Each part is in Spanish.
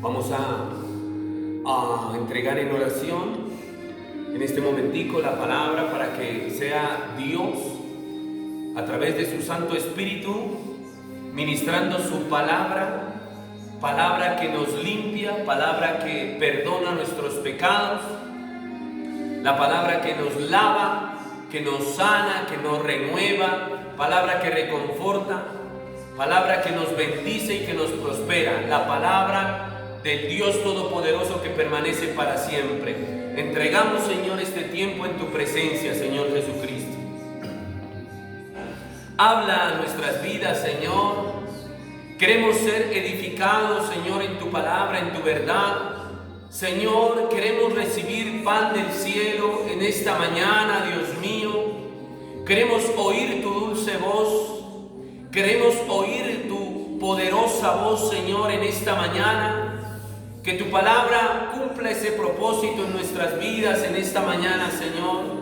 Vamos a entregar en oración en este momentico la palabra para que sea Dios a través de su Santo Espíritu ministrando su palabra, palabra que nos limpia, palabra que perdona nuestros pecados, la palabra que nos lava, que nos sana, que nos renueva, palabra que reconforta, palabra que nos bendice y que nos prospera, la palabra del Dios Todopoderoso que permanece para siempre. Entregamos, Señor, este tiempo en tu presencia, Señor Jesucristo. Habla a nuestras vidas, Señor. Queremos ser edificados, Señor, en tu palabra, en tu verdad. Señor, queremos recibir pan del cielo en esta mañana, Dios mío. Queremos oír tu dulce voz. Queremos oír tu poderosa voz, Señor, en esta mañana. Que tu palabra cumpla ese propósito en nuestras vidas en esta mañana, Señor.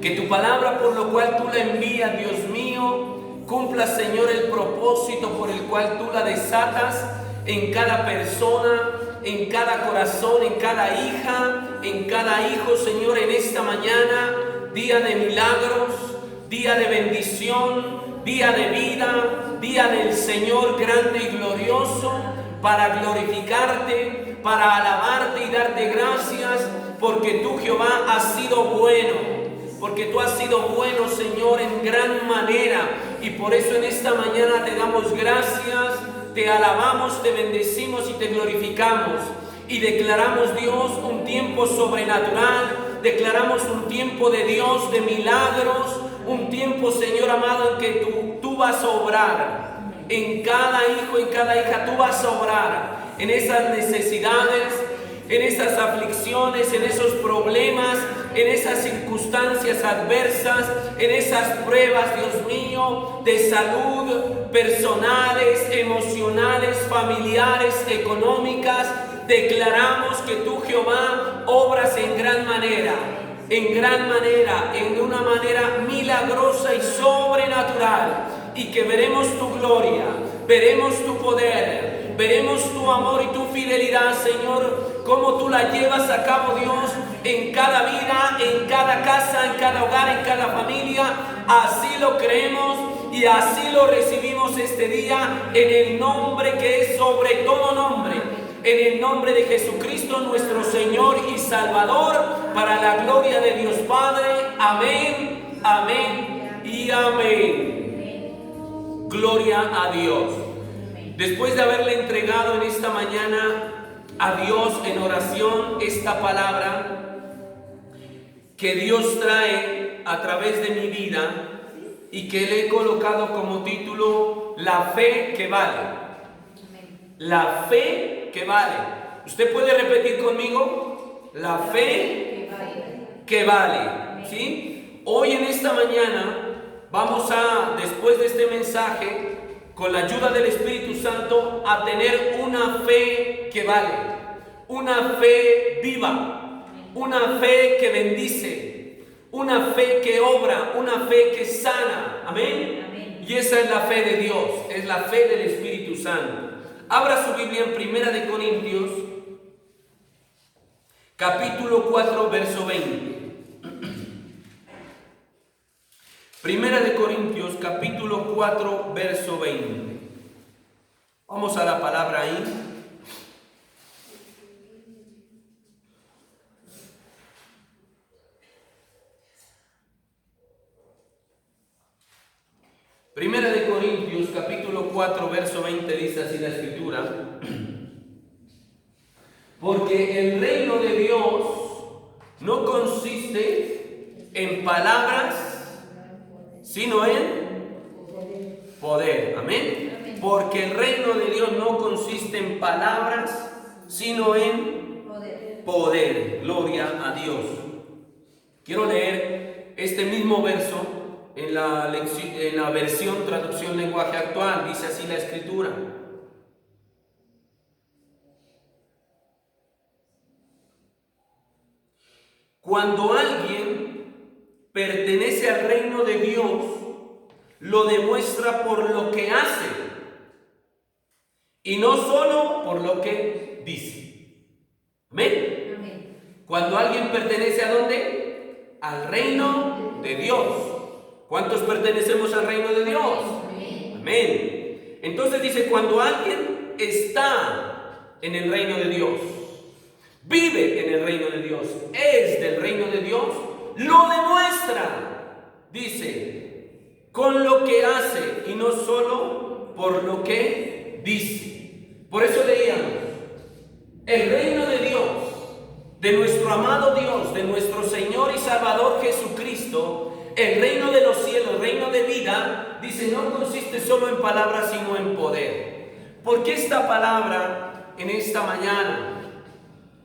Que tu palabra, por lo cual tú la envías, Dios mío, cumpla, Señor, el propósito por el cual tú la desatas en cada persona, en cada corazón, en cada hija, en cada hijo, Señor, en esta mañana, día de milagros, día de bendición, día de vida, día del Señor grande y glorioso, para glorificarte, para alabarte y darte gracias, porque tú, Jehová, has sido bueno, porque tú has sido bueno, Señor, en gran manera, y por eso en esta mañana te damos gracias, te alabamos, te bendecimos y te glorificamos, y declaramos, Dios, un tiempo sobrenatural, declaramos un tiempo de Dios, de milagros, un tiempo, Señor amado, en que tú vas a obrar. En cada hijo y cada hija tú vas a obrar en esas necesidades, en esas aflicciones, en esos problemas, en esas circunstancias adversas, en esas pruebas, Dios mío, de salud, personales, emocionales, familiares, económicas. Declaramos que tú, Jehová, obras en gran manera, en una manera milagrosa y sobrenatural. Y que veremos tu gloria, veremos tu poder, veremos tu amor y tu fidelidad, Señor, cómo tú la llevas a cabo, Dios, en cada vida, en cada casa, en cada hogar, en cada familia. Así lo creemos y así lo recibimos este día, en el nombre que es sobre todo nombre, en el nombre de Jesucristo, nuestro Señor y Salvador, para la gloria de Dios Padre. Amén, amén y amén. Gloria a Dios. Después de haberle entregado en esta mañana a Dios en oración esta palabra que Dios trae a través de mi vida y que le he colocado como título La fe que vale. La fe que vale. ¿Usted puede repetir conmigo? La fe que vale. ¿Sí? Hoy en esta mañana vamos a, después de este mensaje, con la ayuda del Espíritu Santo, a tener una fe que vale, una fe viva, una fe que bendice, una fe que obra, una fe que sana. ¿Amén? Amén. Y esa es la fe de Dios, es la fe del Espíritu Santo. Abra su Biblia en Primera de Corintios, capítulo 4, verso 20. Primera de Corintios, capítulo 4, verso 20. Vamos a la palabra ahí. Primera de Corintios, capítulo 4, verso 20, dice así la Escritura. Porque el reino de Dios no consiste en palabras, sino en poder. Amén. Porque el reino de Dios no consiste en palabras, sino en poder. Gloria a Dios. Quiero leer este mismo verso en la versión traducción lenguaje actual. Dice así la Escritura. Cuando alguien pertenece al reino de Dios, lo demuestra por lo que hace y no solo por lo que Amén. Amén. Cuando alguien pertenece ¿a dónde? Al reino de Dios. ¿Cuántos pertenecemos al reino de Dios? Amén. Amén. Entonces dice, cuando alguien está en el reino de Dios, vive en el reino de Dios, es del reino de Dios, lo demuestra, dice, con lo que hace y no solo por lo que dice. Por eso leíamos, el reino de Dios, de nuestro amado Dios, de nuestro Señor y Salvador Jesucristo, el reino de los cielos, reino de vida, dice, no consiste solo en palabras, sino en poder. ¿Por qué esta palabra en esta mañana?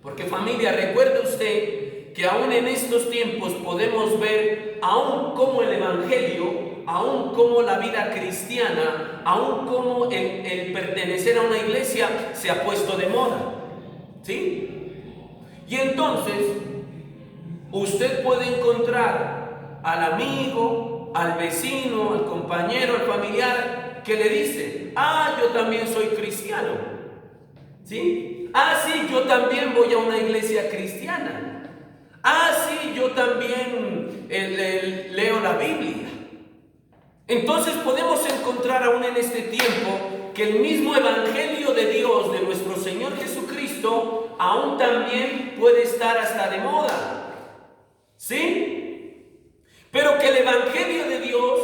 Porque, familia, recuerde usted que aún en estos tiempos podemos ver aún como el evangelio, aún como la vida cristiana, aún como el pertenecer a una iglesia se ha puesto de moda, ¿sí? Y entonces usted puede encontrar al amigo, al vecino, al compañero, al familiar que le dice, yo también soy cristiano, ¿sí? Sí, yo también voy a una iglesia cristiana. Sí, yo también leo la Biblia. Entonces podemos encontrar aún en este tiempo que el mismo evangelio de Dios, de nuestro Señor Jesucristo, aún también puede estar hasta de moda, ¿sí? Pero que el evangelio de Dios,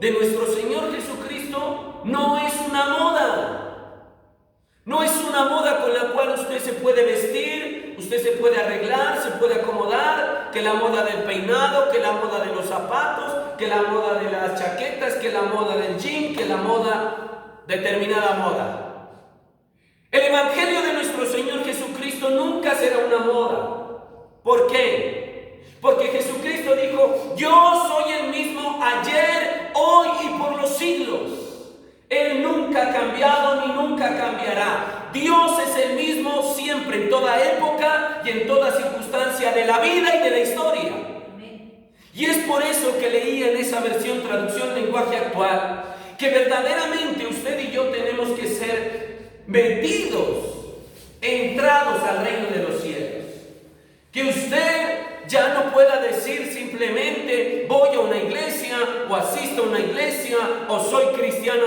de nuestro Señor Jesucristo, no es una moda. No es una moda con la cual usted se puede vestir, usted se puede arreglar, se puede acomodar, que la moda del peinado, que la moda de los zapatos, que la moda de las chaquetas, que la moda del jean, que la moda, determinada moda. El evangelio de nuestro Señor Jesucristo nunca será una moda. ¿Por qué? Porque Jesucristo dijo, yo soy el mismo ayer, hoy y por los siglos. Él nunca ha cambiado ni nunca cambiará. Dios es el mismo siempre, en toda época y en toda circunstancia de la vida y de la historia. Amén. Y es por eso que leí en esa versión, traducción lenguaje actual, que verdaderamente usted y yo tenemos que ser metidos, entrados al reino de los cielos. Que usted ya no pueda decir simplemente voy a una iglesia o asisto a una iglesia o soy cristiano,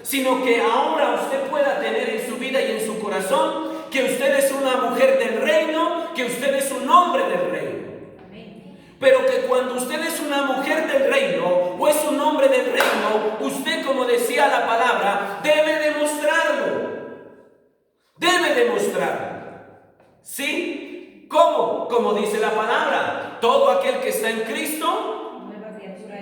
sino que ahora usted pueda tener en su vida y en su corazón que usted es una mujer del reino, que usted es un hombre del reino. Amén. Pero que cuando usted es una mujer del reino o es un hombre del reino, usted, como decía la palabra, debe demostrarlo. Debe demostrarlo. ¿Sí? ¿Cómo? Como dice la palabra, todo aquel que está en Cristo Nueva criatura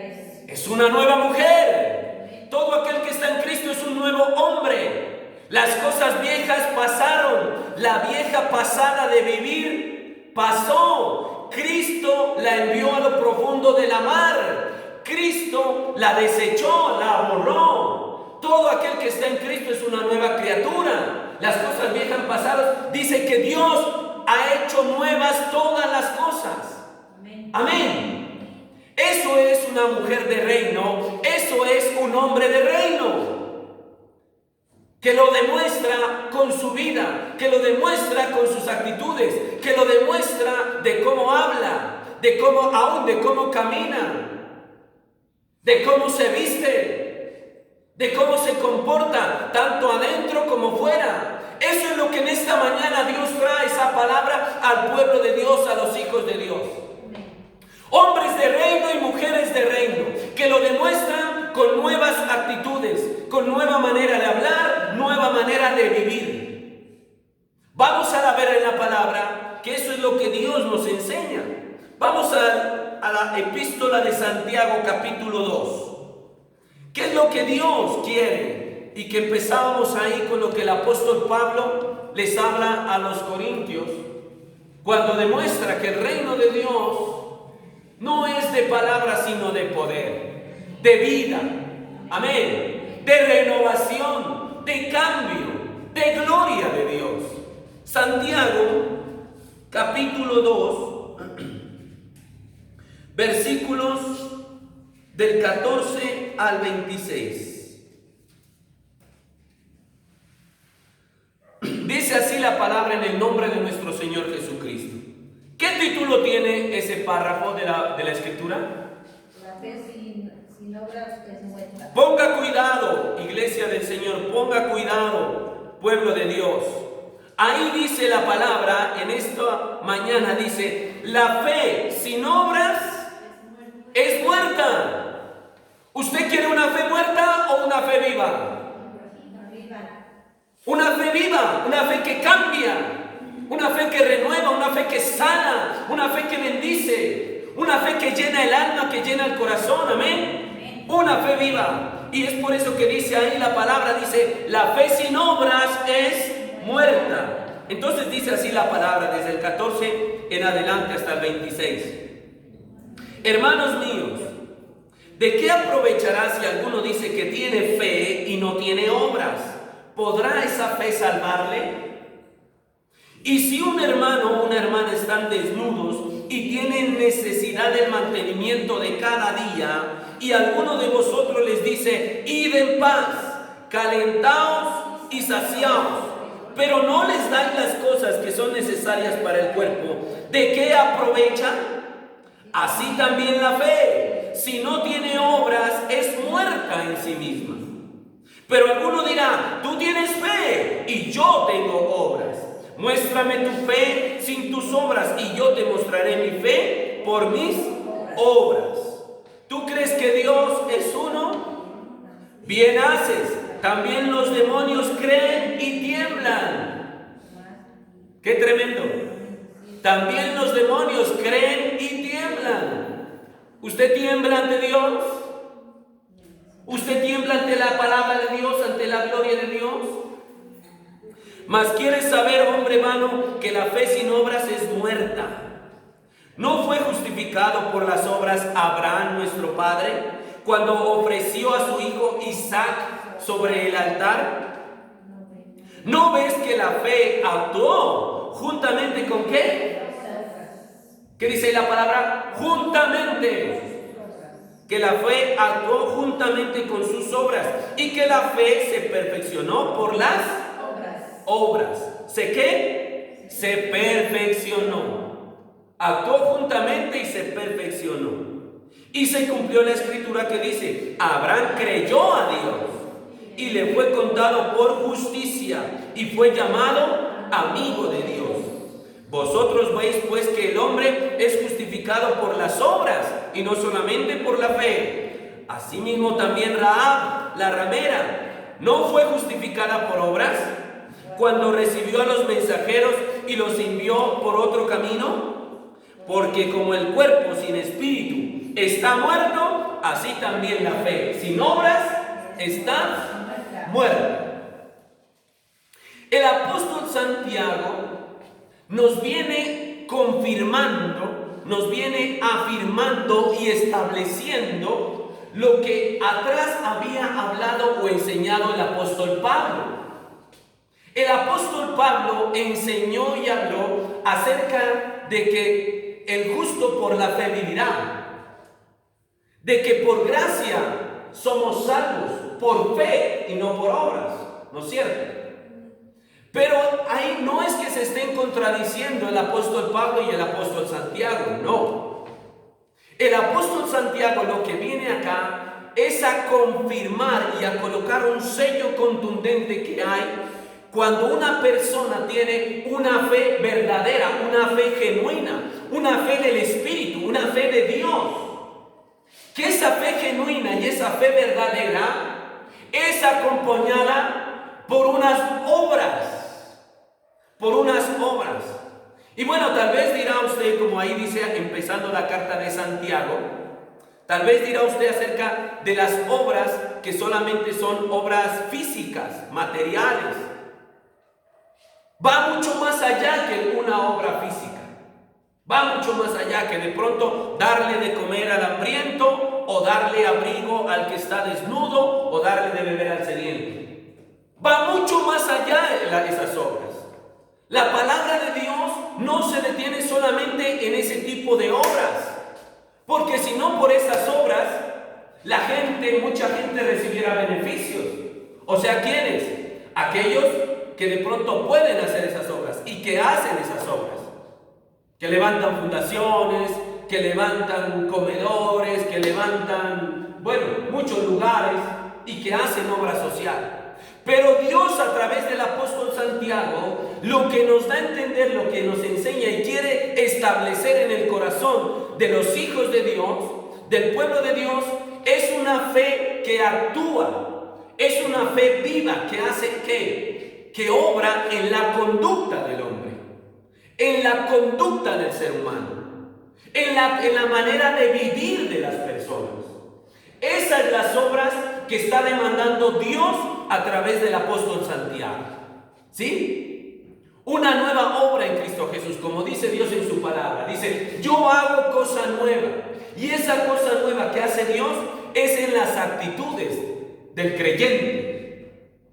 es una nueva mujer. Todo aquel que está en Cristo es un nuevo hombre. Las cosas viejas pasaron. La vieja pasada de vivir pasó. Cristo la envió a lo profundo de la mar. Cristo la desechó, la borró. Todo aquel que está en Cristo es una nueva criatura. Las cosas viejas pasaron. Dice que Dios ha hecho nuevas todas las cosas. Amén. Amén. Eso es una mujer de reino. Eso es un hombre de reino. Que lo demuestra con su vida. Que lo demuestra con sus actitudes. Que lo demuestra de cómo habla. De cómo camina. De cómo se viste. De cómo se comporta. Tanto adentro como fuera. Eso es lo que en esta mañana Dios trae, esa palabra al pueblo de Dios, a los hijos de Dios. Hombres de reino y mujeres de reino, que lo demuestran con nuevas actitudes, con nueva manera de hablar, nueva manera de vivir. Vamos a ver en la palabra que eso es lo que Dios nos enseña. Vamos a la epístola de Santiago, capítulo 2. ¿Qué es lo que Dios quiere? Y que empezábamos ahí con lo que el apóstol Pablo les habla a los corintios, cuando demuestra que el reino de Dios no es de palabras sino de poder, de vida, amén, de renovación, de cambio, de gloria de Dios. Santiago capítulo 2 versículos del 14 al 26. Dice así la palabra palabra en el nombre de nuestro Señor Jesucristo. ¿Qué título tiene ese párrafo de la Escritura? La fe sin obras es muerta. Ponga cuidado, iglesia del Señor, ponga cuidado, pueblo de Dios. Ahí dice la palabra, en esta mañana dice, la fe sin obras es muerta. ¿Usted quiere una fe muerta o una fe viva? Una fe viva, una fe que cambia, una fe que renueva, una fe que sana, una fe que bendice, una fe que llena el alma, que llena el corazón, amén. Una fe viva. Y es por eso que dice ahí la palabra, dice, la fe sin obras es muerta. Entonces dice así la palabra, desde el 14 en adelante hasta el 26. Hermanos míos, ¿de qué aprovechará si alguno dice que tiene fe y no tiene obras? ¿Podrá esa fe salvarle? Y si un hermano o una hermana están desnudos y tienen necesidad del mantenimiento de cada día, y alguno de vosotros les dice, id en paz, calentaos y saciaos, pero no les dais las cosas que son necesarias para el cuerpo, ¿de qué aprovecha? Así también la fe, si no tiene obras, es muerta en sí misma. Pero alguno dirá, tú tienes fe y yo tengo obras. Muéstrame tu fe sin tus obras y yo te mostraré mi fe por mis obras. ¿Tú crees que Dios es uno? Bien haces. También los demonios creen y tiemblan. ¡Qué tremendo! También los demonios creen y tiemblan. ¿Usted tiembla ante Dios? ¿Usted tiembla ante la palabra de Dios, ante la gloria de Dios? Mas quieres saber, hombre vano, que la fe sin obras es muerta. ¿No fue justificado por las obras Abraham, nuestro padre, cuando ofreció a su hijo Isaac sobre el altar? ¿No ves que la fe actuó juntamente con qué? ¿Qué dice la palabra? Juntamente. Que la fe actuó juntamente con sus obras y que la fe se perfeccionó por las obras. ¿Se qué? Se perfeccionó. Actuó juntamente y se perfeccionó. Y se cumplió la escritura que dice, Abraham creyó a Dios y le fue contado por justicia y fue llamado amigo de Dios. Vosotros veis pues que el hombre es justificado por las obras y no solamente por la fe. Asimismo también Rahab, la ramera, ¿no fue justificada por obras cuando recibió a los mensajeros y los envió por otro camino? Porque como el cuerpo sin espíritu está muerto, así también la fe sin obras está muerta. El apóstol Santiago nos viene confirmando, nos viene afirmando y estableciendo lo que atrás había hablado o enseñado el apóstol Pablo. El apóstol Pablo enseñó y habló acerca de que el justo por la fe vivirá, de que por gracia somos salvos, por fe y no por obras, ¿no es cierto? Pero ahí no es que se estén contradiciendo el apóstol Pablo y el apóstol Santiago, no. El apóstol Santiago lo que viene acá es a confirmar y a colocar un sello contundente que hay cuando una persona tiene una fe verdadera, una fe genuina, una fe del Espíritu, una fe de Dios. Que esa fe genuina y esa fe verdadera es acompañada por unas obras. Por unas obras. Y bueno, tal vez dirá usted, como ahí dice, empezando la carta de Santiago, tal vez dirá usted acerca de las obras que solamente son obras físicas, materiales. Va mucho más allá que una obra física. Va mucho más allá que de pronto darle de comer al hambriento, o darle abrigo al que está desnudo, o darle de beber al sediento. Va mucho más allá de esas obras. La palabra de Dios no se detiene solamente en ese tipo de obras, porque si no por esas obras, mucha gente recibiera beneficios. O sea, ¿quiénes? Aquellos que de pronto pueden hacer esas obras y que hacen esas obras, que levantan fundaciones, que levantan comedores, que levantan, bueno, muchos lugares y que hacen obra social. Pero Dios, a través del apóstol Santiago, lo que nos da a entender, lo que nos enseña y quiere establecer en el corazón de los hijos de Dios, del pueblo de Dios, es una fe que actúa, es una fe viva que hace que obra en la conducta del hombre, en la conducta del ser humano, en la manera de vivir de las personas. Esas son las obras que está demandando Dios a través del apóstol Santiago. ¿Sí? Una nueva obra en Cristo Jesús, como dice Dios en su palabra. Dice, yo hago cosa nueva. Y esa cosa nueva que hace Dios es en las actitudes del creyente.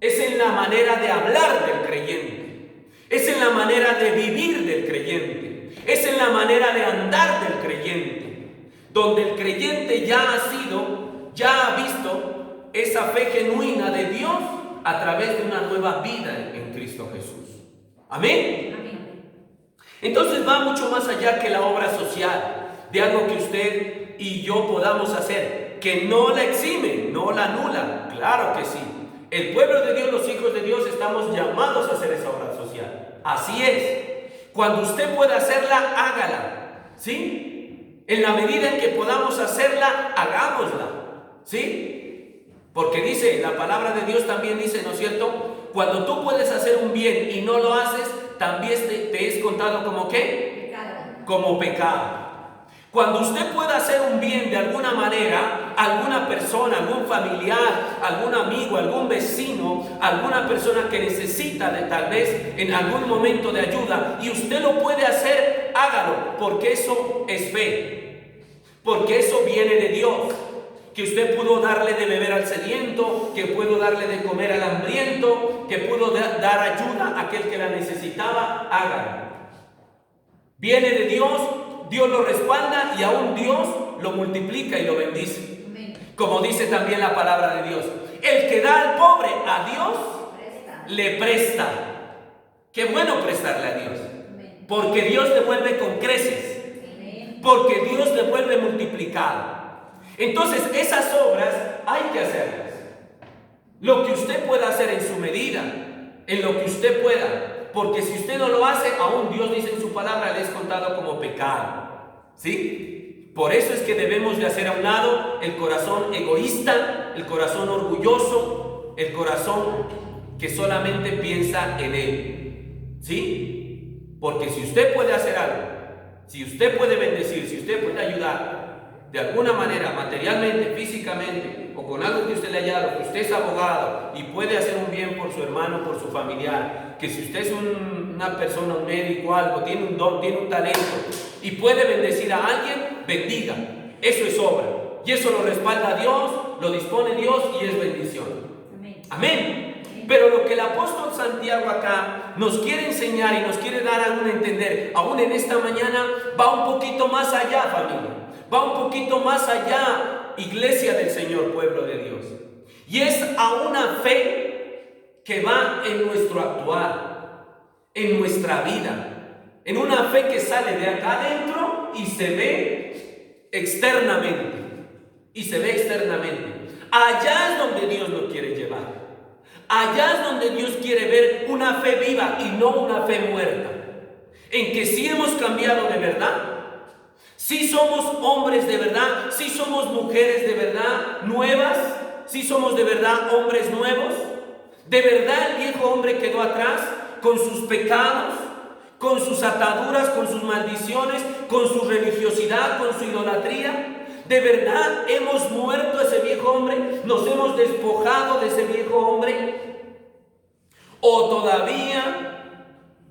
Es en la manera de hablar del creyente. Es en la manera de vivir del creyente. Es en la manera de andar del creyente. Donde el creyente ya ha visto esa fe genuina de Dios a través de una nueva vida en Cristo Jesús. Amén. Entonces va mucho más allá que la obra social, de algo que usted y yo podamos hacer, que no la exime, no la anula. Claro que sí. El pueblo de Dios, los hijos de Dios, estamos llamados a hacer esa obra social. Así es. Cuando usted pueda hacerla, hágala. ¿Sí? En la medida en que podamos hacerla, hagámosla. ¿Sí? Porque dice, la palabra de Dios también dice, ¿no es cierto? Cuando tú puedes hacer un bien y no lo haces, también te es contado como ¿qué? Pecado. Como pecado. Cuando usted pueda hacer un bien de alguna manera, a alguna persona, algún familiar, algún amigo, algún vecino, alguna persona que necesita de tal vez en algún momento de ayuda, y usted lo puede hacer, hágalo, porque eso es fe, porque eso viene de Dios. Que usted pudo darle de beber al sediento, que pudo darle de comer al hambriento, que pudo dar ayuda a aquel que la necesitaba, hágalo. Viene de Dios, Dios lo respalda y aún Dios lo multiplica y lo bendice. Amén. Como dice también la palabra de Dios, el que da al pobre a Dios, le presta. Qué bueno prestarle a Dios, porque Dios devuelve con creces, porque Dios devuelve multiplicado. Entonces esas obras hay que hacerlas. Lo que usted pueda hacer en su medida, en lo que usted pueda, porque si usted no lo hace, aún Dios dice en su palabra, le es contado como pecado. ¿Sí? Por eso es que debemos de hacer a un lado el corazón egoísta, el corazón orgulloso, el corazón que solamente piensa en él. ¿Sí? Porque si usted puede hacer algo, si usted puede bendecir, si usted puede ayudar, de alguna manera, materialmente, físicamente, o con algo que usted le haya dado, que usted es abogado y puede hacer un bien por su hermano, por su familiar, que si usted es una persona, un médico, algo, tiene un don, tiene un talento y puede bendecir a alguien, bendiga. Eso es obra. Y eso lo respalda Dios, lo dispone Dios y es bendición. Amén. Amén. Pero lo que el apóstol Santiago acá nos quiere enseñar y nos quiere dar a entender, aún en esta mañana, va un poquito más allá, familia. Va un poquito más allá, iglesia del Señor, pueblo de Dios. Y es a una fe que va en nuestro actuar, en nuestra vida. En una fe que sale de acá adentro y se ve externamente. Y se ve externamente. Allá es donde Dios nos quiere llevar. Allá es donde Dios quiere ver una fe viva y no una fe muerta. En que sí hemos cambiado de verdad. Si somos hombres de verdad, si somos mujeres de verdad nuevas, si somos de verdad hombres nuevos, de verdad el viejo hombre quedó atrás con sus pecados, con sus ataduras, con sus maldiciones, con su religiosidad, con su idolatría. De verdad hemos muerto a ese viejo hombre, nos hemos despojado de ese viejo hombre, o todavía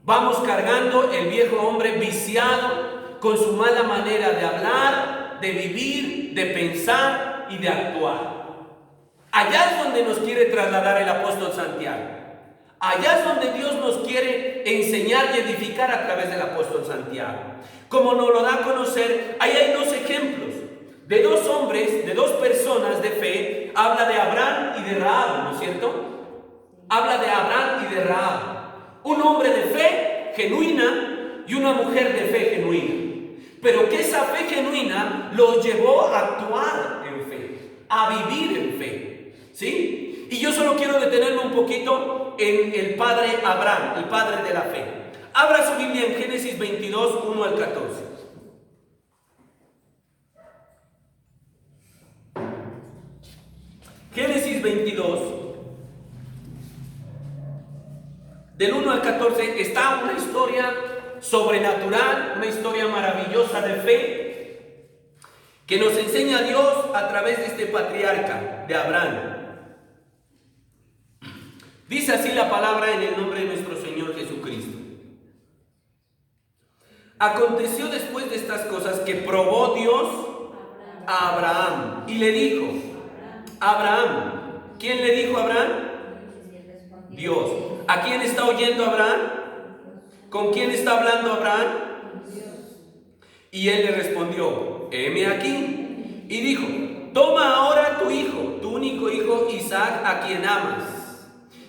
vamos cargando el viejo hombre viciado con su mala manera de hablar, de vivir, de pensar y de actuar. Allá es donde nos quiere trasladar el apóstol Santiago. Allá es donde Dios nos quiere enseñar y edificar a través del apóstol Santiago. Como nos lo da a conocer, ahí hay dos ejemplos de dos hombres, de dos personas de fe. Habla de Abraham y de Rahab, ¿no es cierto? Habla de Abraham y de Rahab. Un hombre de fe genuina y una mujer de fe genuina. Pero que esa fe genuina los llevó a actuar en fe, a vivir en fe. ¿Sí? Y yo solo quiero detenerme un poquito en el padre Abraham, el padre de la fe. Abra su Biblia en Génesis 22, 1 al 14. Génesis 22, del 1 al 14, está una historia sobrenatural, una historia maravillosa de fe que nos enseña a Dios a través de este patriarca de Abraham. Dice así la palabra en el nombre de nuestro Señor Jesucristo. Aconteció después de estas cosas que probó Dios a Abraham y le dijo: Abraham. ¿Quién le dijo a Abraham? Dios. ¿A quién está oyendo Abraham? ¿Con quién está hablando Abraham? Y él le respondió: heme aquí. Y dijo: toma ahora tu hijo, tu único hijo Isaac, a quien amas,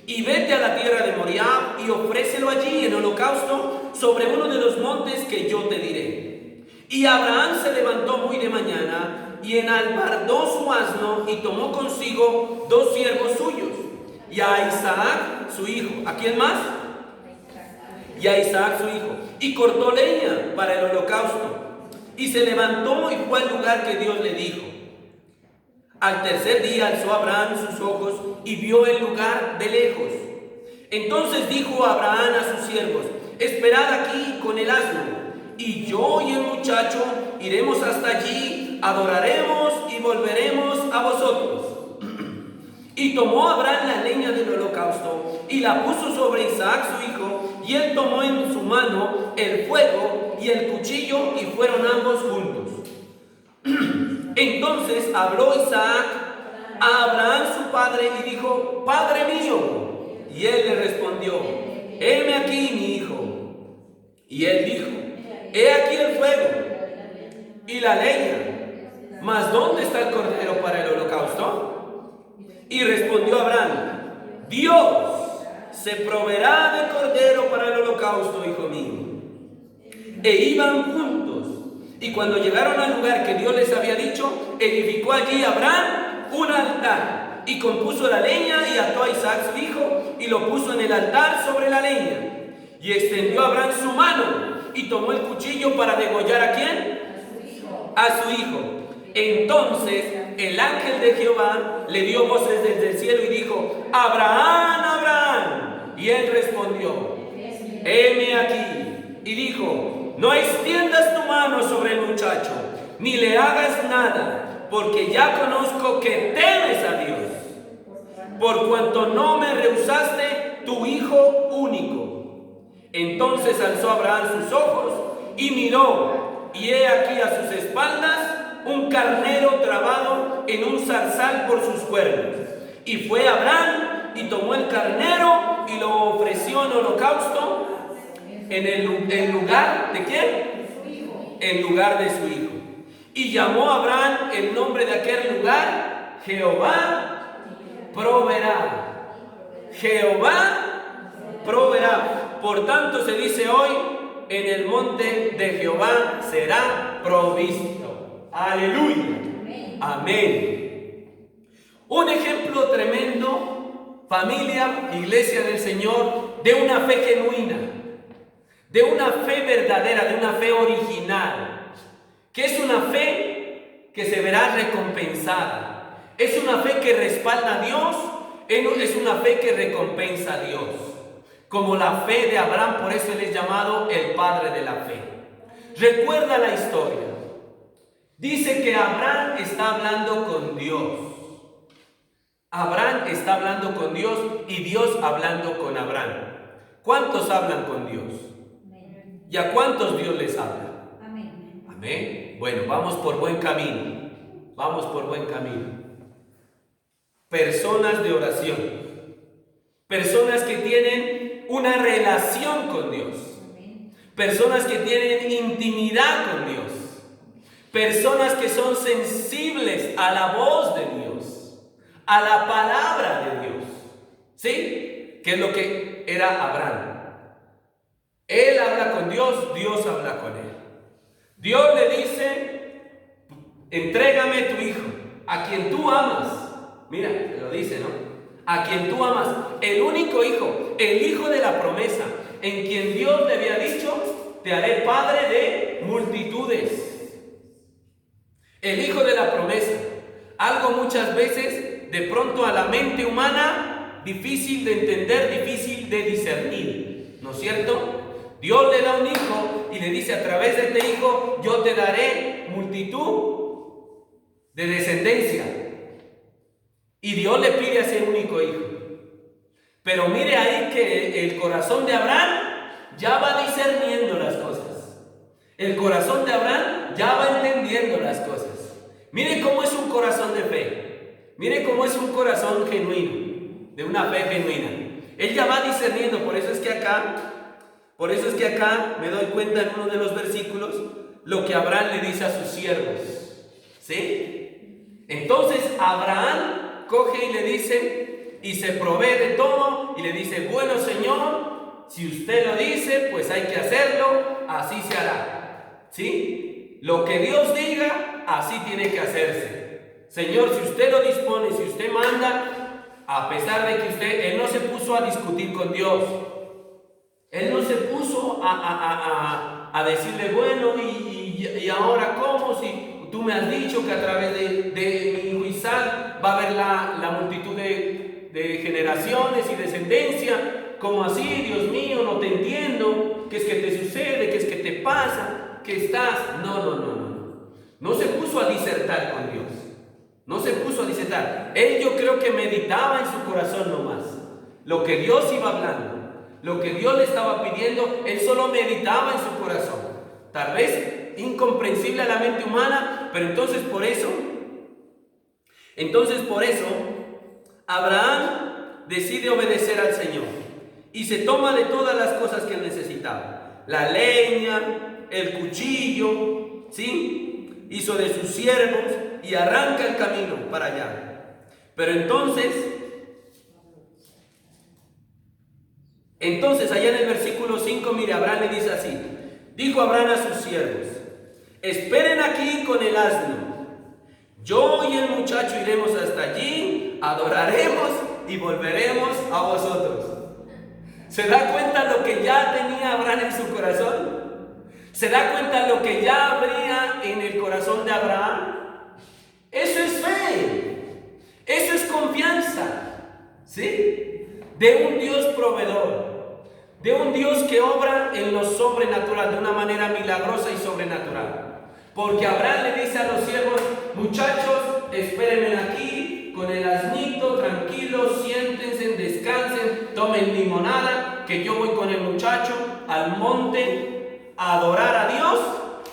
y vete a la tierra de Moriah y ofrécelo allí en holocausto sobre uno de los montes que yo te diré. Y Abraham se levantó muy de mañana y enalbardó su asno y tomó consigo 2 siervos suyos y a Isaac su hijo. ¿A quién más? Y a Isaac su hijo. Y cortó leña para el holocausto y se levantó y fue al lugar que Dios le dijo. Al tercer día alzó Abraham sus ojos y vio el lugar de lejos. Entonces dijo Abraham a sus siervos: esperad aquí con el asno, y yo y el muchacho iremos hasta allí, adoraremos y volveremos a vosotros. Y tomó Abraham la leña del holocausto y la puso sobre Isaac su hijo, y él tomó en su mano el fuego y el cuchillo, y fueron ambos juntos. Entonces habló Isaac a Abraham su padre y dijo: Padre mío. Y él le respondió: heme aquí, mi hijo. Y él dijo: he aquí el fuego y la leña, mas ¿dónde está el cordero para el holocausto? Y respondió Abraham: Dios se proveerá de cordero para el holocausto, hijo mío. E iban juntos, y cuando llegaron al lugar que Dios les había dicho, edificó allí Abraham un altar, y compuso la leña, y ató a Isaac su hijo, y lo puso en el altar sobre la leña. Y extendió Abraham su mano, y tomó el cuchillo para degollar ¿a quién? A su hijo. Entonces el ángel de Jehová le dio voces desde el cielo y dijo: Abraham, Abraham. Y él respondió: heme aquí. Y dijo: no extiendas tu mano sobre el muchacho, ni le hagas nada, porque ya conozco que temes a Dios, por cuanto no me rehusaste tu hijo único. Entonces alzó Abraham sus ojos y miró, y he aquí a sus espaldas un carnero trabado en un zarzal por sus cuernos. Y fue Abraham y tomó el carnero y lo ofreció en holocausto en el lugar de ¿quién? En lugar de su hijo. Y llamó a Abraham el nombre de aquel lugar: Jehová proveerá. Jehová proveerá. Por tanto se dice hoy: en el monte de Jehová será provisto. Aleluya. Amén. Un ejemplo tremendo, familia, iglesia del Señor, de una fe genuina, de una fe verdadera, de una fe original, que es una fe que se verá recompensada. Es una fe que respalda a Dios, es una fe que recompensa a Dios. Como la fe de Abraham, por eso él es llamado el padre de la fe. Recuerda la historia. Dice que Abraham está hablando con Dios. Abraham está hablando con Dios y Dios hablando con Abraham. ¿Cuántos hablan con Dios? ¿Y a cuántos Dios les habla? Amén. Amén. Bueno, vamos por buen camino. Vamos por buen camino. Personas de oración. Personas que tienen una relación con Dios. Personas que tienen intimidad con Dios. Personas que son sensibles a la voz de Dios, a la palabra de Dios. ¿Sí? ¿Qué es lo que era Abraham? Dios habla con él. Dios le dice, entrégame tu hijo, a quien tú amas. Mira, te lo dice, ¿no? A quien tú amas, el único hijo, el hijo de la promesa, en quien Dios le había dicho, te haré padre de multitudes. El hijo de la promesa, algo muchas veces de pronto a la mente humana difícil de entender, difícil de discernir, ¿no es cierto? Dios le da un hijo y le dice, a través de este hijo yo te daré multitud de descendencia. Y Dios le pide a ese único hijo. Pero mire ahí que el corazón de Abraham ya va discerniendo las cosas. El corazón de Abraham ya va entendiendo las cosas. Mire cómo es un corazón de fe. Mire cómo es un corazón genuino, de una fe genuina. Él ya va discerniendo, por eso es que acá me doy cuenta en uno de los versículos lo que Abraham le dice a sus siervos. ¿Sí? Entonces Abraham coge y le dice, y se provee de todo, y le dice, bueno Señor, si usted lo dice, pues hay que hacerlo, así se hará. ¿Sí? Lo que Dios diga, así tiene que hacerse. Señor, si usted lo dispone, si usted manda, a pesar de que él no se puso a discutir con Dios, él no se puso a decirle, bueno, y ahora cómo, si tú me has dicho que a través de mi hijo Isaac va a haber la multitud de generaciones y descendencia. ¿Cómo así? Dios mío, no te entiendo. ¿Qué es que te sucede? ¿Qué es que te pasa? ¿Qué estás? No. No se puso a disertar con Dios. No se puso a disertar. Él, yo creo que meditaba en su corazón nomás. Lo que Dios iba hablando, lo que Dios le estaba pidiendo, él solo meditaba en su corazón. Tal vez incomprensible a la mente humana, pero entonces por eso, Abraham decide obedecer al Señor y se toma de todas las cosas que él necesitaba. La leña, el cuchillo, ¿sí? Hizo de sus siervos y arranca el camino para allá. Pero entonces allá en el versículo 5, mire, Abraham le dice así. Dijo Abraham a sus siervos, esperen aquí con el asno. Yo y el muchacho iremos hasta allí, adoraremos y volveremos a vosotros. ¿Se da cuenta lo que ya tenía Abraham en su corazón? ¿Se da cuenta lo que ya habría en el corazón de Abraham? Eso es fe. Eso es confianza. ¿Sí? De un Dios proveedor. De un Dios que obra en lo sobrenatural, de una manera milagrosa y sobrenatural. Porque Abraham le dice a los siervos, muchachos, espérenme aquí, con el asnito, tranquilos, siéntense, descansen, tomen limonada, que yo voy con el muchacho al monte a adorar a Dios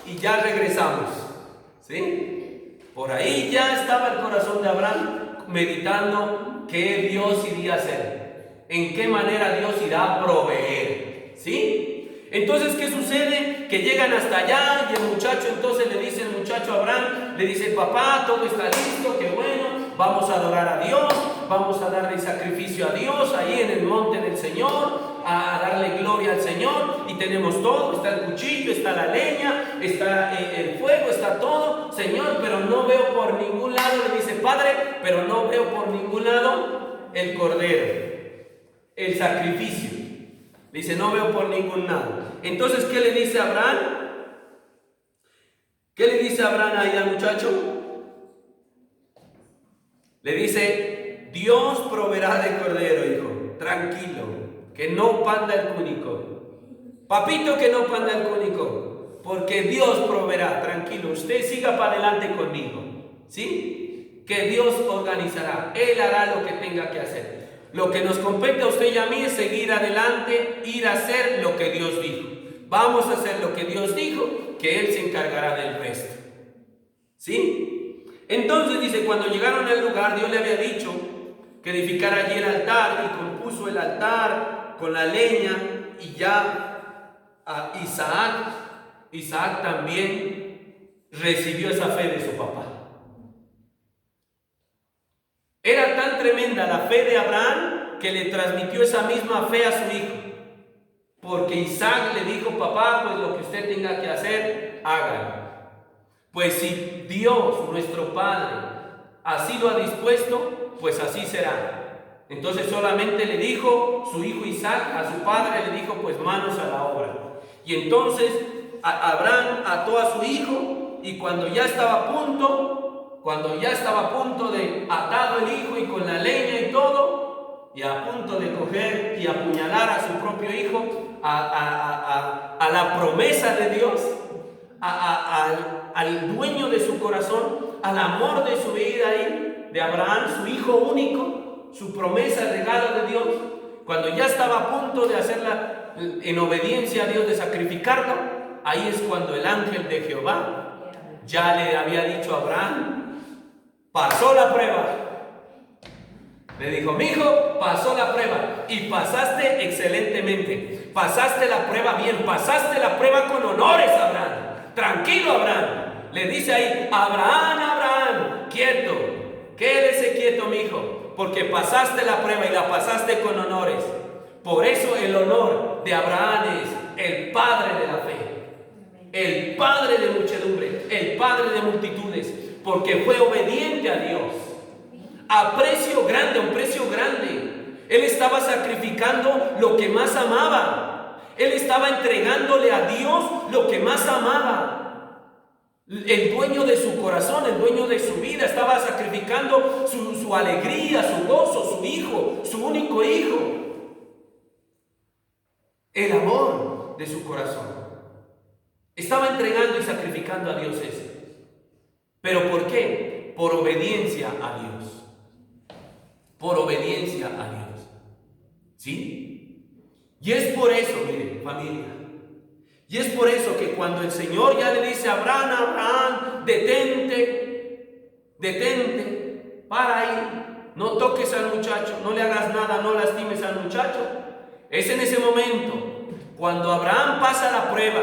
y ya regresamos. ¿Sí? Por ahí ya estaba el corazón de Abraham meditando qué Dios iría a hacer. ¿En qué manera Dios irá a proveer? ¿Sí? Entonces, ¿qué sucede? Que llegan hasta allá y el muchacho, entonces le dice el muchacho a Abraham, le dice, papá, todo está listo, qué bueno, vamos a adorar a Dios, vamos a darle sacrificio a Dios ahí en el monte del Señor, a darle gloria al Señor, y tenemos todo, está el cuchillo, está la leña, está el fuego, está todo, Señor, pero no veo por ningún lado, le dice, Padre, pero no veo por ningún lado el cordero. El sacrificio. Dice, no veo por ningún lado. Entonces, ¿qué le dice Abraham? ¿Qué le dice Abraham ahí al muchacho? Le dice, Dios proveerá de cordero, hijo. Tranquilo, que no panda el cúnico. Papito, que no panda el cúnico. Porque Dios proveerá, tranquilo. Usted siga para adelante conmigo. ¿Sí? Que Dios organizará. Él hará lo que tenga que hacer. Lo que nos compete a usted y a mí es seguir adelante, ir a hacer lo que Dios dijo. Vamos a hacer lo que Dios dijo, que Él se encargará del resto. ¿Sí? Entonces dice, cuando llegaron al lugar, Dios le había dicho que edificara allí el altar, y compuso el altar con la leña, y ya a Isaac también recibió esa fe de su papá. Era tan tremenda la fe de Abraham que le transmitió esa misma fe a su hijo. porque Isaac le dijo: papá, pues lo que usted tenga que hacer, hágalo. Pues si Dios, nuestro Padre, así lo ha dispuesto, pues así será. Entonces solamente le dijo su hijo Isaac a su padre, le dijo: pues manos a la obra. Y entonces Abraham ató a su hijo, y cuando ya estaba a punto de atado el hijo y con la leña y todo, y a punto de coger y apuñalar a su propio hijo, a la promesa de Dios, al dueño de su corazón, al amor de su vida ahí, de Abraham, su hijo único, su promesa, el regalo de Dios, cuando ya estaba a punto de hacerla en obediencia a Dios, de sacrificarlo, ahí es cuando el ángel de Jehová ya le había dicho a Abraham: pasó la prueba. Le dijo: mi hijo, pasó la prueba y pasaste excelentemente, pasaste la prueba bien, pasaste la prueba con honores, Abraham. Tranquilo, Abraham. Le dice ahí: Abraham, Abraham, quieto, quédese quieto, mi hijo, porque pasaste la prueba y la pasaste con honores. Por eso el honor de Abraham es el padre de la fe, el padre de muchedumbre, el padre de multitudes, porque fue obediente a Dios a precio grande, a un precio grande. Él estaba sacrificando lo que más amaba. Él estaba entregándole a Dios lo que más amaba. El dueño de su corazón, el dueño de su vida, estaba sacrificando su alegría, su gozo, su hijo, su único hijo. El amor de su corazón. Estaba entregando y sacrificando a Dios eso. ¿Pero por qué? Por obediencia a Dios. Por obediencia a Dios. ¿Sí? Y es por eso, miren, familia. Y es por eso que cuando el Señor ya le dice a Abraham: Abraham, detente, para ahí, no toques al muchacho, no le hagas nada, no lastimes al muchacho. Es en ese momento, cuando Abraham pasa la prueba,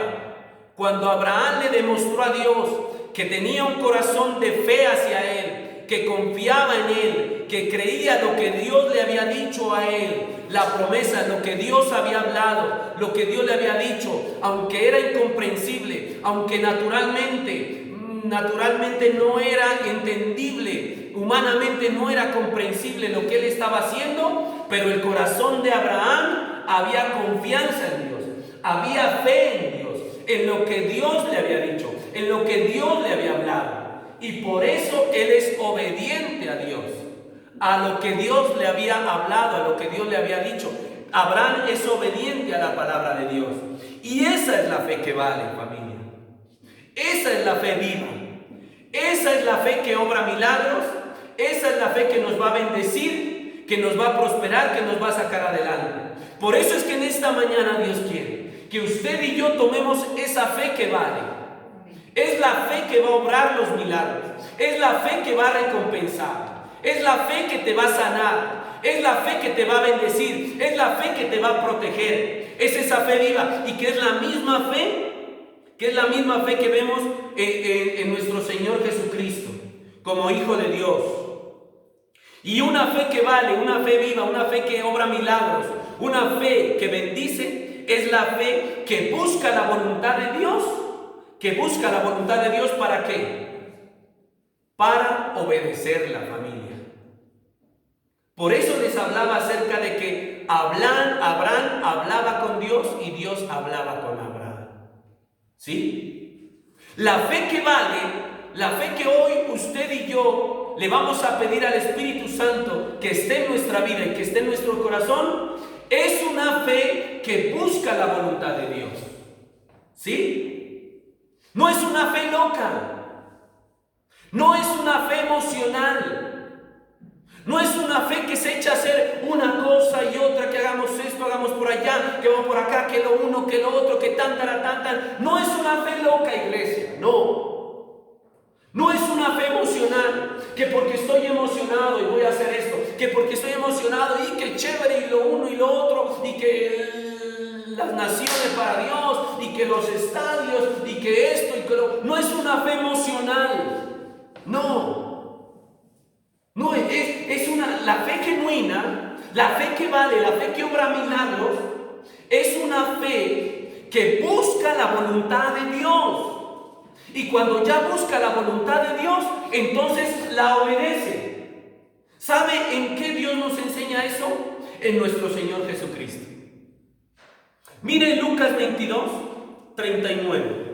cuando Abraham le demostró a Dios que tenía un corazón de fe hacia Él, que confiaba en Él, que creía lo que Dios le había dicho a él, la promesa, lo que Dios había hablado, lo que Dios le había dicho, aunque era incomprensible, aunque naturalmente no era entendible, humanamente no era comprensible lo que él estaba haciendo, pero el corazón de Abraham había confianza en Dios, había fe en Dios, en lo que Dios le había dicho, en lo que Dios le había hablado. Y por eso él es obediente a Dios, a lo que Dios le había hablado, a lo que Dios le había dicho. Abraham es obediente a la palabra de Dios. Y esa es la fe que vale, familia. Esa es la fe viva. Esa es la fe que obra milagros. Esa es la fe que nos va a bendecir, que nos va a prosperar, que nos va a sacar adelante. Por eso es que en esta mañana Dios quiere que usted y yo tomemos esa fe que vale. Es la fe que va a obrar los milagros. Es la fe que va a recompensar. Es la fe que te va a sanar. Es la fe que te va a bendecir. Es la fe que te va a proteger. Es esa fe viva y que es la misma fe, que vemos en nuestro Señor Jesucristo como Hijo de Dios. Y una fe que vale, una fe viva, una fe que obra milagros, una fe que bendice, es la fe que busca la voluntad de Dios. Que busca la voluntad de Dios, ¿para qué? Para obedecer la familia. Por eso les hablaba acerca de que Abraham hablaba con Dios y Dios hablaba con Abraham. ¿Sí? La fe que vale, la fe que hoy usted y yo le vamos a pedir al Espíritu Santo que esté en nuestra vida y que esté en nuestro corazón, es una fe que busca la voluntad de Dios. ¿Sí? No es una fe loca, no es una fe emocional, no es una fe que se echa a hacer una cosa y otra, que hagamos esto, hagamos por allá, que vamos por acá, que lo uno, que lo otro, que tanta. No es una fe loca, iglesia, no. No es una fe emocional, que porque estoy emocionado y voy a hacer esto, que porque estoy emocionado y que chévere y lo uno y lo otro, y que las naciones para Dios, y que los estadios, y que esto, y que lo... No es una fe emocional, no es la fe genuina, la fe que vale, la fe que obra milagros, Es una fe que busca la voluntad de Dios. Y cuando ya busca la voluntad de Dios, entonces la obedece. ¿Sabe en qué Dios nos enseña eso? En nuestro Señor Jesucristo. Mire Lucas 22, 39.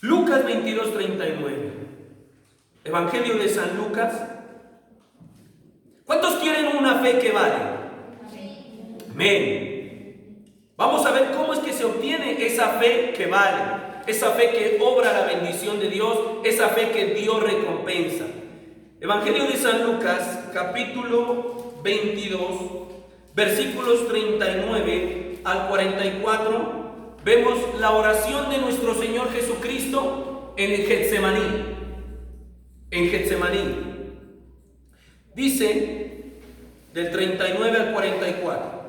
Lucas 22, 39. Evangelio de San Lucas. ¿Cuántos quieren una fe que vale? Amén. Vamos a ver cómo es que se obtiene esa fe que vale, esa fe que obra la bendición de Dios, esa fe que Dios recompensa. Evangelio de San Lucas, capítulo 22, versículos 39 al 44. Vemos la oración de nuestro Señor Jesucristo en el Getsemaní. En Getsemaní. Dice del 39 al 44.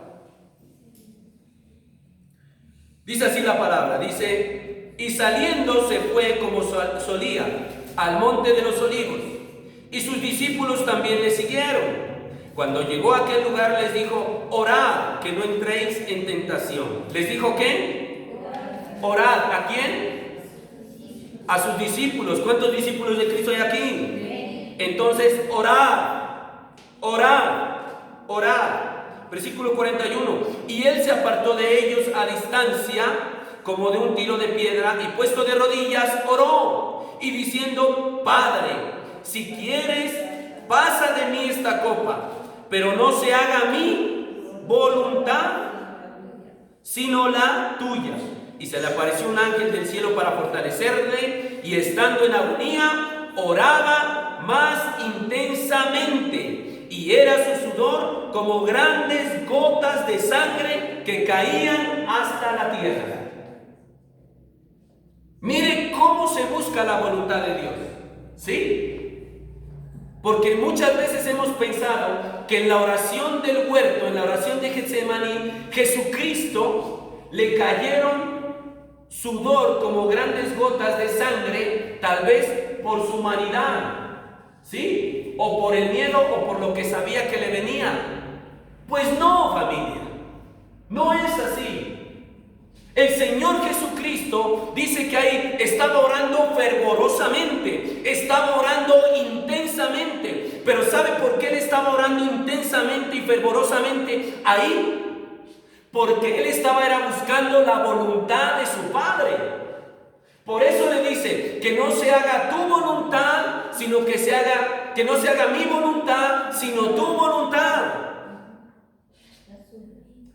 Dice así la palabra. Dice: y saliendo se fue como solía al monte de los olivos, y sus discípulos también le siguieron. Cuando llegó a aquel lugar les dijo: orad, que no entréis en tentación. ¿Les dijo qué? Orad. ¿A quién? A sus discípulos. ¿Cuántos discípulos de Cristo hay aquí? Entonces, orad, orad, orad. Versículo 41. Y él se apartó de ellos a distancia, como de un tiro de piedra, y puesto de rodillas, oró, y diciendo: Padre, si quieres, pasa de mí esta copa, pero no se haga mi voluntad, sino la tuya. Y se le apareció un ángel del cielo para fortalecerle, y estando en agonía, oraba más intensamente, y era su sudor como grandes gotas de sangre que caían hasta la tierra. Mire cómo se busca la voluntad de Dios, ¿sí? Porque muchas veces hemos pensado que en la oración del huerto, en la oración de Getsemaní, Jesucristo le cayeron sudor como grandes gotas de sangre, tal vez por su humanidad, ¿sí? O por el miedo o por lo que sabía que le venía. Pues no, familia, no es así. El Señor Jesucristo dice que ahí estaba orando fervorosamente, estaba orando intensamente. Pero ¿sabe por qué él estaba orando intensamente y fervorosamente ahí? Porque él estaba buscando la voluntad de su Padre. Por eso le dice que no se haga tu voluntad, sino que no se haga mi voluntad, sino tu voluntad.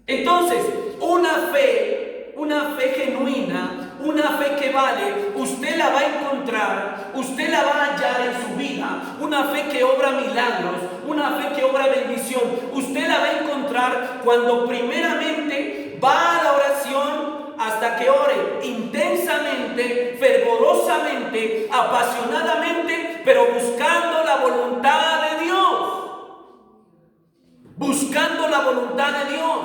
Entonces, una fe genuina, una fe que vale, usted la va a encontrar, usted la va a hallar en su vida. Una fe que obra milagros, una fe que obra bendición, usted la va a encontrar cuando primeramente va a la oración hasta que ore intensamente, fervorosamente, apasionadamente, pero buscando la voluntad de Dios. Buscando la voluntad de Dios,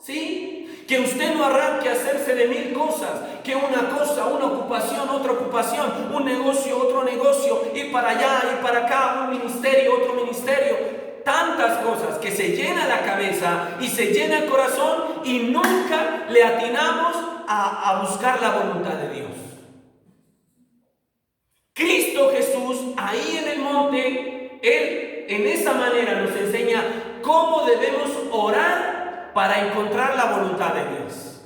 ¿sí? Que usted no arranque a hacerse de mil cosas, que una cosa, una ocupación, otra ocupación, un negocio, otro negocio, ir para allá, ir para acá, un ministerio, otro ministerio, tantas cosas que se llena la cabeza y se llena el corazón y nunca le atinamos a buscar la voluntad de Dios. Cristo Jesús, ahí en el monte, Él en esa manera nos enseña cómo debemos orar para encontrar la voluntad de Dios,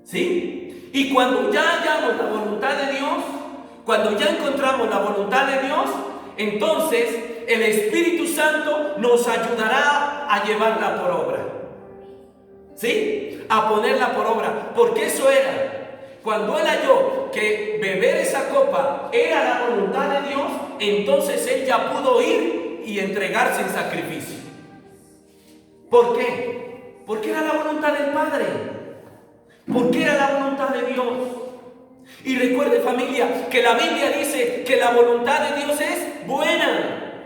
¿sí? Y cuando ya hallamos la voluntad de Dios, cuando ya encontramos la voluntad de Dios, entonces el Espíritu Santo nos ayudará a llevarla por obra, ¿sí? A ponerla por obra, porque eso era. Cuando él halló que beber esa copa era la voluntad de Dios, entonces él ya pudo ir y entregarse en sacrificio. ¿Por qué? Porque era la voluntad del Padre. Porque era la voluntad de Dios. Y recuerde, familia, que la Biblia dice que la voluntad de Dios es buena,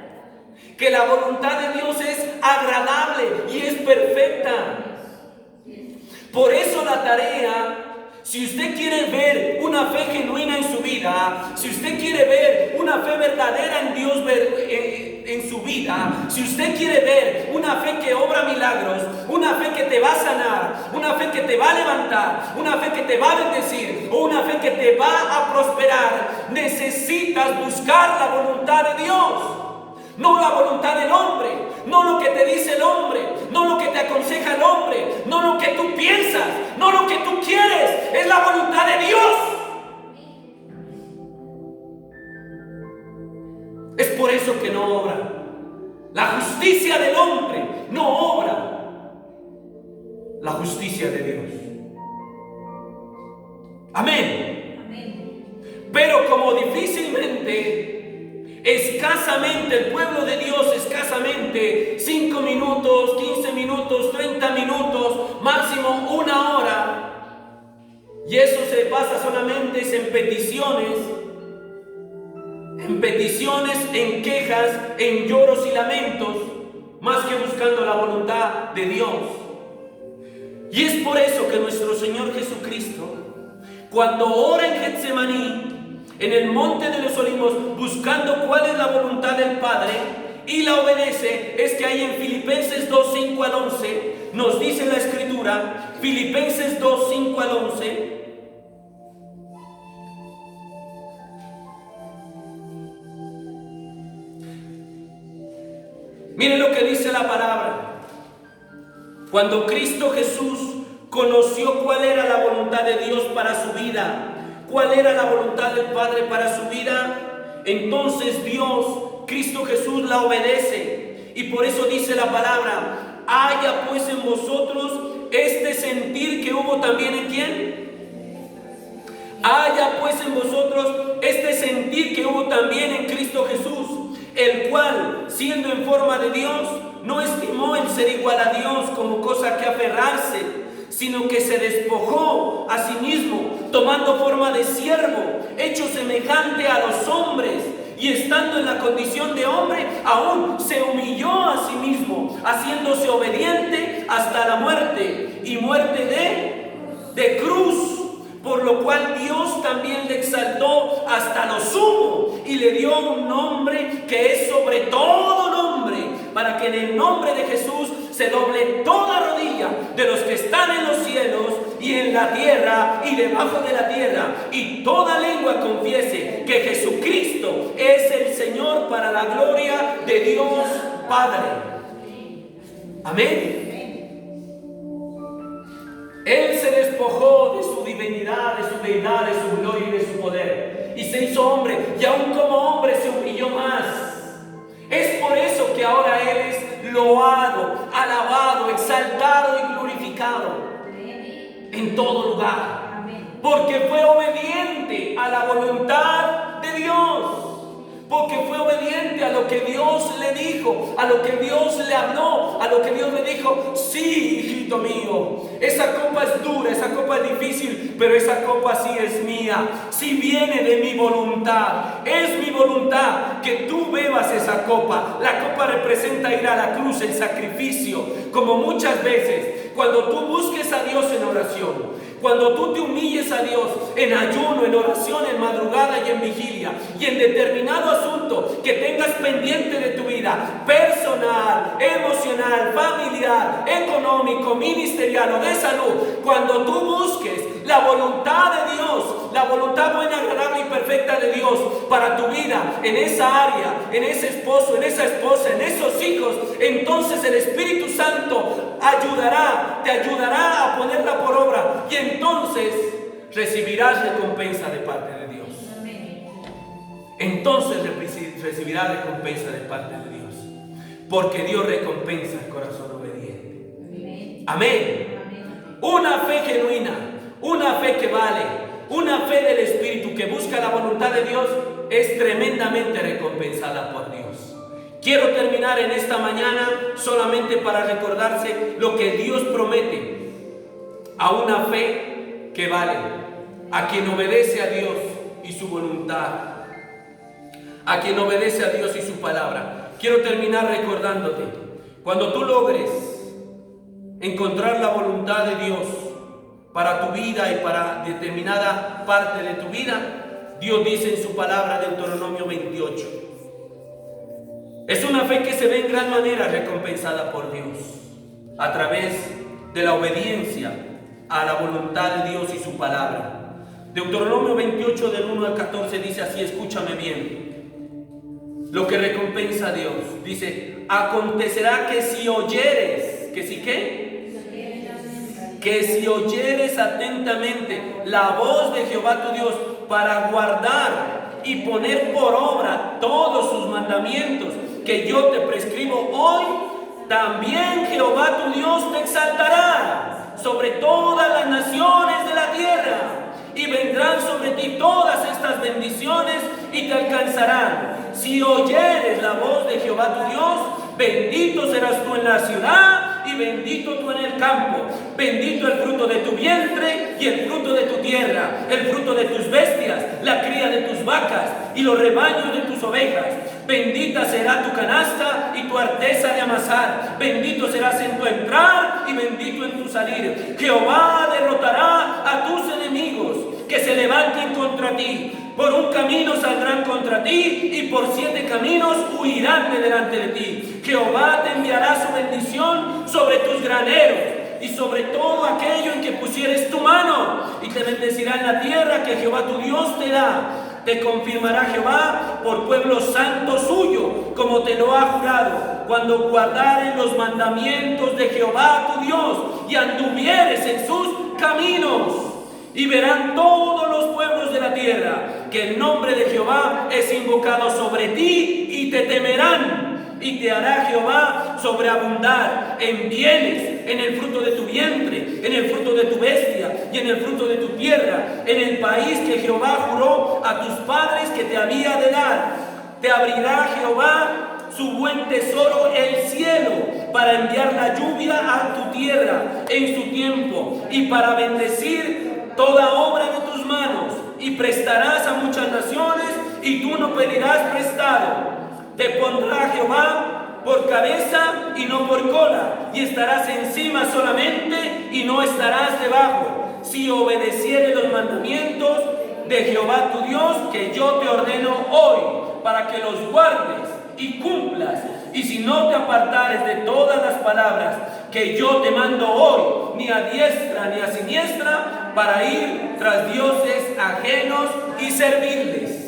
que la voluntad de Dios es agradable y es perfecta. Por eso la tarea, si usted quiere ver una fe genuina en su vida, si usted quiere ver una fe verdadera en Dios, en su vida, si usted quiere ver una fe que obra milagros, una fe que te va a sanar, una fe que te va a levantar, una fe que te va a bendecir o una fe que te va a prosperar, necesitas buscar la voluntad de Dios, no la voluntad del hombre, no lo que te dice el hombre, no lo que te aconseja el hombre, no lo que tú piensas, no lo que tú quieres, es la voluntad de Dios. Es por eso que no obra. La justicia del hombre no obra. La justicia de Dios. Amén. Amén. Pero como difícilmente, escasamente el pueblo de Dios, escasamente 5 minutos, 15 minutos, 30 minutos, máximo 1 hora, y eso se basa solamente en peticiones, en quejas, en lloros y lamentos, más que buscando la voluntad de Dios. Y es por eso que nuestro Señor Jesucristo, cuando ora en Getsemaní, en el monte de los olivos, buscando cuál es la voluntad del Padre, y la obedece, es que hay en Filipenses 2, 5 al 11, nos dice la Escritura, Filipenses 2, 5 al 11, miren lo que dice la palabra. Cuando Cristo Jesús conoció cuál era la voluntad de Dios para su vida, cuál era la voluntad del Padre para su vida, entonces Dios, Cristo Jesús la obedece. Y por eso dice la palabra, haya pues en vosotros este sentir que hubo también en ¿quién? Haya pues en vosotros este sentir que hubo también en Cristo Jesús, el cual, siendo en forma de Dios, no estimó el ser igual a Dios como cosa que aferrarse, sino que se despojó a sí mismo, tomando forma de siervo, hecho semejante a los hombres, y estando en la condición de hombre, aún se humilló a sí mismo, haciéndose obediente hasta la muerte, y muerte de cruz. Por lo cual Dios también le exaltó hasta lo sumo y le dio un nombre que es sobre todo nombre, para que en el nombre de Jesús se doble toda rodilla de los que están en los cielos y en la tierra y debajo de la tierra, y toda lengua confiese que Jesucristo es el Señor, para la gloria de Dios Padre. Amén. Él se despojó de su divinidad, de su deidad, de su gloria y de su poder, y se hizo hombre, y aún como hombre se humilló más. Es por eso que ahora Él es loado, alabado, exaltado y glorificado en todo lugar, porque fue obediente a la voluntad de Dios, porque fue obediente a lo que Dios le dijo, a lo que Dios le habló, a lo que Dios le dijo. Sí, hijito mío, esa copa es dura, esa copa es difícil, pero esa copa sí es mía, sí viene de mi voluntad. Es mi voluntad que tú bebas esa copa. La copa representa ir a la cruz, el sacrificio, como muchas veces cuando tú busques a Dios en oración, cuando tú te humilles a Dios en ayuno, en oración, en madrugada y en vigilia, y en determinado asunto que tengas pendiente de tu vida, personal, emocional, familiar, económico, ministerial o de salud, cuando tú busques la voluntad de Dios, la voluntad buena, agradable y perfecta de Dios para tu vida, en esa área, en ese esposo, en esa esposa, en esos hijos, entonces el Espíritu Santo te ayudará a ponerla por obra, y entonces recibirás recompensa de parte de Dios. Entonces recibirás recompensa de parte de Dios, porque Dios recompensa el corazón obediente. Amén. Una fe genuina, una fe que vale, una fe del Espíritu que busca la voluntad de Dios es tremendamente recompensada por Dios. Quiero terminar en esta mañana solamente para recordarse lo que Dios promete a una fe que vale, a quien obedece a Dios y su voluntad, a quien obedece a Dios y su palabra. Quiero terminar recordándote, cuando tú logres encontrar la voluntad de Dios para tu vida y para determinada parte de tu vida, Dios dice en su palabra, Deuteronomio 28, Es una fe que se ve en gran manera recompensada por Dios a través de la obediencia a la voluntad de Dios y su palabra. Deuteronomio 28 del 1 al 14 dice así, escúchame bien, lo que recompensa a Dios. Dice, acontecerá que si oyeres, ¿que si qué? Que si oyeres atentamente la voz de Jehová tu Dios para guardar y poner por obra todos sus mandamientos que yo te prescribo hoy, también Jehová tu Dios te exaltará sobre todas las naciones de la tierra, y vendrán sobre ti todas estas bendiciones y te alcanzarán. Si oyeres la voz de Jehová tu Dios, bendito serás tú en la ciudad y bendito tú en el campo. Bendito el fruto de tu vientre y el fruto de tu tierra, el fruto de tus bestias, la cría de tus vacas y los rebaños de tus ovejas. Bendita será tu canasta y tu arteza de amasar. Bendito serás en tu entrar y bendito en tu salir. Jehová derrotará a tus enemigos que se levanten contra ti. Por un camino saldrán contra ti y por 7 caminos huirán de delante de ti. Jehová te enviará su bendición sobre tus graneros y sobre todo aquello en que pusieres tu mano, y te bendecirá en la tierra que Jehová tu Dios te da. Te confirmará Jehová por pueblo santo suyo, como te lo ha jurado, cuando guardares los mandamientos de Jehová tu Dios y anduvieres en sus caminos. Y verán todos los pueblos de la tierra que el nombre de Jehová es invocado sobre ti, y te temerán. Y te hará Jehová sobreabundar en bienes, en el fruto de tu vientre, en el fruto de tu bestia y en el fruto de tu tierra, en el país que Jehová juró a tus padres que te había de dar. Te abrirá Jehová su buen tesoro, el cielo, para enviar la lluvia a tu tierra en su tiempo, y para bendecir toda obra de tus manos. Y prestarás a muchas naciones, y tú no pedirás prestado. Te pondrá Jehová por cabeza y no por cola, y estarás encima solamente y no estarás debajo, si obedecieres los mandamientos de Jehová tu Dios que yo te ordeno hoy, para que los guardes y cumplas. Y si no te apartares de todas las palabras que yo te mando hoy, ni a diestra ni a siniestra, para ir tras dioses ajenos y servirles.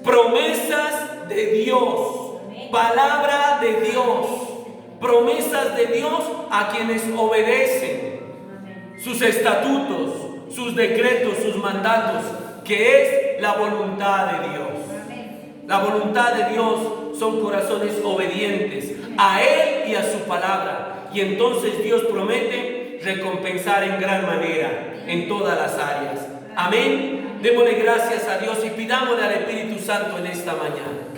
Promesas de Dios, palabra de Dios, promesas de Dios a quienes obedecen sus estatutos, sus decretos, sus mandatos, que es la voluntad de Dios. La voluntad de Dios son corazones obedientes a Él y a su palabra, y entonces Dios promete recompensar en gran manera en todas las áreas. Amén. Démosle gracias a Dios y pidámosle al Espíritu Santo en esta mañana.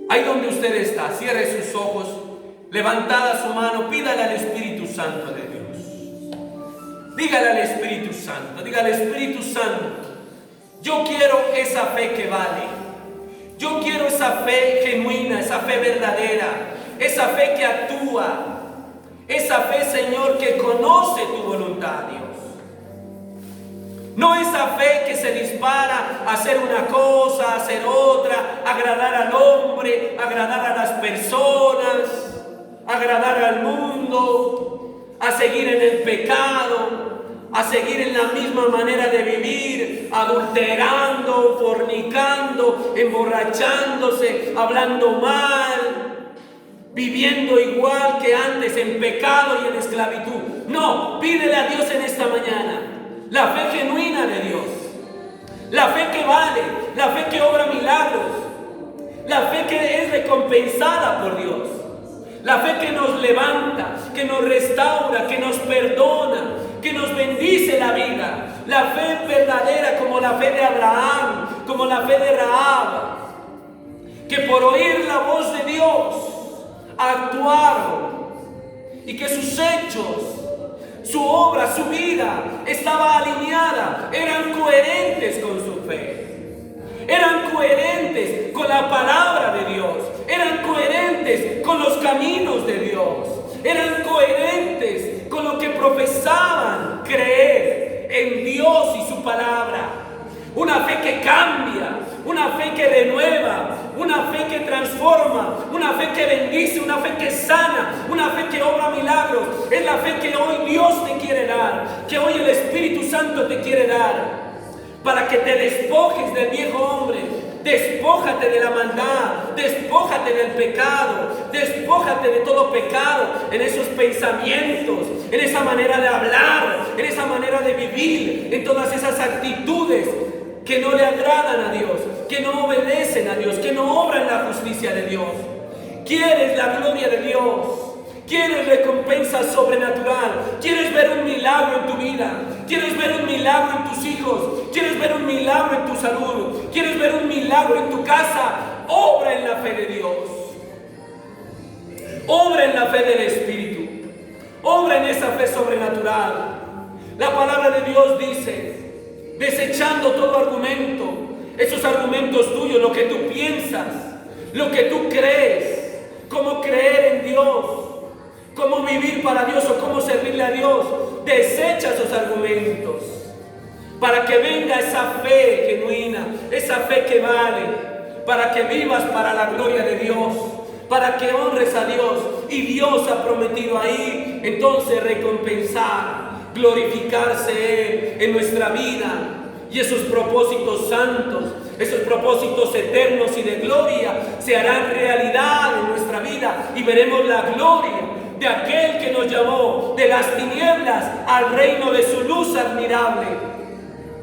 Ahí donde usted está, cierre sus ojos, levantada su mano, pídale al Espíritu Santo de Dios. Dígale al Espíritu Santo, dígale al Espíritu Santo, yo quiero esa fe que vale. Yo quiero esa fe genuina, esa fe verdadera, esa fe que actúa, esa fe, Señor, que conoce tu voluntad, Dios. No esa fe que se dispara a hacer una cosa, a hacer otra, agradar al hombre, agradar a las personas, agradar al mundo, a seguir en el pecado, a seguir en la misma manera de vivir, adulterando, fornicando, emborrachándose, hablando mal, viviendo igual que antes en pecado y en esclavitud. No, pídele a Dios en esta mañana la fe genuina de Dios, la fe que vale, la fe que obra milagros, la fe que es recompensada por Dios, la fe que nos levanta, que nos restaura, que nos perdona, que nos bendice la vida, la fe verdadera como la fe de Abraham, como la fe de Rahab, que por oír la voz de Dios actuaron, y que sus hechos, su obra, su vida estaba alineada, eran coherentes con su fe, eran coherentes con la palabra de Dios, eran coherentes con los caminos de Dios, eran coherentes con lo que profesaban creer en Dios y su palabra. Una fe que cambia, una fe que renueva, una fe que transforma, una fe que bendice, una fe que sana, una fe que obra milagros. Es la fe que hoy Dios te quiere dar, que hoy el Espíritu Santo te quiere dar, para que te despojes del viejo hombre. Despójate de la maldad, despójate del pecado, despójate de todo pecado, en esos pensamientos, en esa manera de hablar, en esa manera de vivir, en todas esas actitudes que no le agradan a Dios, que no obedecen a Dios, que no obran la justicia de Dios. ¿Quieres la gloria de Dios? ¿Quieres recompensa sobrenatural? ¿Quieres ver un milagro en tu vida? ¿Quieres ver un milagro en tus hijos? ¿Quieres ver un milagro en tu salud? ¿Quieres ver un milagro en tu casa? Obra en la fe de Dios. Obra en la fe del Espíritu. Obra en esa fe sobrenatural. La palabra de Dios dice, desechando todo argumento, esos argumentos tuyos, lo que tú piensas, lo que tú crees, cómo creer en Dios, cómo vivir para Dios o cómo servirle a Dios. Desecha esos argumentos para que venga esa fe genuina, esa fe que vale, para que vivas para la gloria de Dios, para que honres a Dios. Y Dios ha prometido ahí entonces recompensar, glorificarse Él en nuestra vida, y esos propósitos santos, esos propósitos eternos y de gloria se harán realidad en nuestra vida, y veremos la gloria de aquel que nos llamó de las tinieblas al reino de su luz admirable,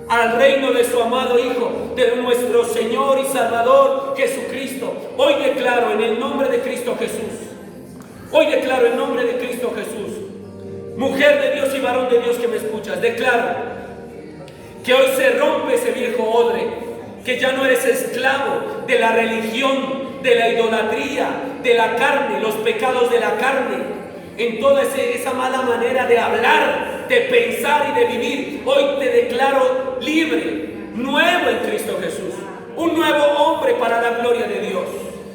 al reino de su amado Hijo, de nuestro Señor y Salvador Jesucristo. Hoy declaro en el nombre de Cristo Jesús, hoy declaro en nombre de Cristo Jesús, mujer de Dios y varón de Dios que me escuchas, declaro que hoy se rompe ese viejo odre, que ya no eres esclavo de la religión, de la idolatría, de la carne, los pecados de la carne, en toda esa mala manera de hablar, de pensar y de vivir. Hoy te declaro libre, nuevo en Cristo Jesús, un nuevo hombre para la gloria de Dios,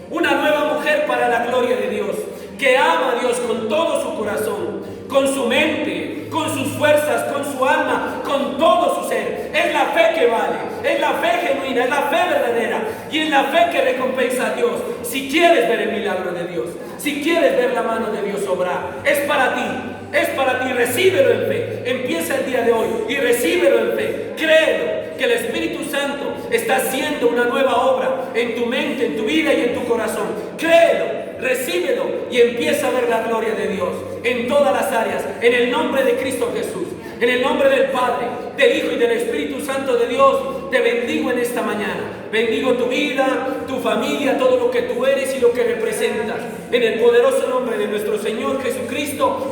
una nueva mujer para la gloria de Dios, que ama a Dios con todo su corazón, con su mente, con sus fuerzas, con su alma, con todo su ser. Es la fe que vale, es la fe genuina, es la fe verdadera, y es la fe que recompensa a Dios. Si quieres ver el milagro de Dios, si quieres ver la mano de Dios obrar, es para ti, recíbelo en fe. Empieza el día de hoy y recíbelo en fe. Créelo, que el Espíritu Santo está haciendo una nueva obra en tu mente, en tu vida y en tu corazón. Créelo, recíbelo y empieza a ver la gloria de Dios en todas las áreas, en el nombre de Cristo Jesús, en el nombre del Padre, del Hijo y del Espíritu Santo de Dios. Te bendigo en esta mañana. Bendigo tu vida, tu familia, todo lo que tú eres y lo que representas, en el poderoso nombre de nuestro Señor Jesucristo.